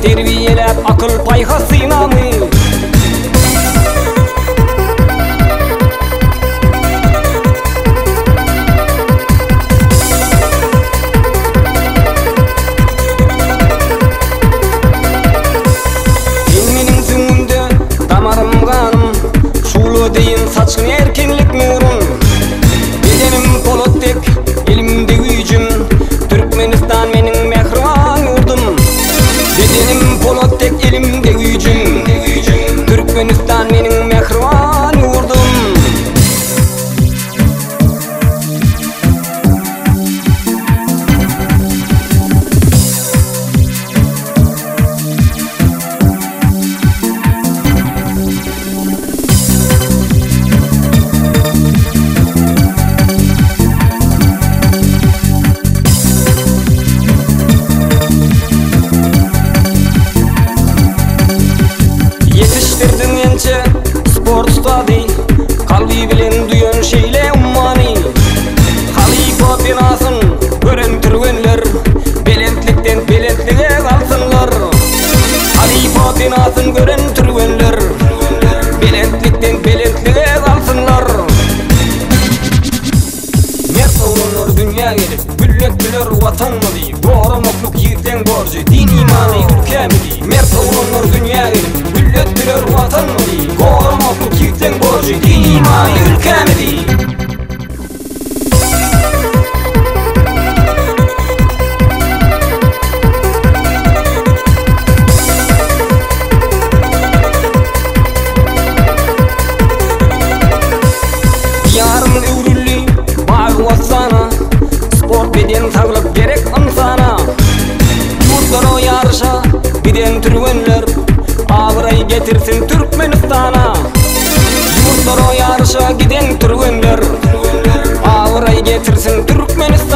terbiyelep akıl payha sıynamı. Ilminin süngünde damarım kanım, şulu deyin saçın erkinlik nurun. Bedenim polottek, elimde gücüm, Türkmenistan menin mehriban yurdum. Bedenim polottek, elimde gücüm, Türkmenistan menin mehriban yurdum. Spor ustadı, kalbi bilen duyan şeyle ummani. Halifa binasın gören türgenler, belentlikten belentliğe kalsınlar. Halifa binasın gören türgenler, belentlikten belentliğe kalsınlar. Mert oğlanlar dünya gelip, güllettiler vatan mı deyip, doğramokluk yiğitten borcu, din imanı ülke mi deyip. Mert oğlanlar dünya gelip, güllettiler vatan mı deyip, doğramokluk yiğitten borcu, din imanı ülke mi deyip. Yarın övrülli bağı vatsana, spor beden sağlık gerek insana. Yurtlar o yarışa giden türgenler, ağırayı getirsin Türkmenistan'a. Yurtlar o yarışa giden türgenler, ağırayı getirsin Türkmenistan.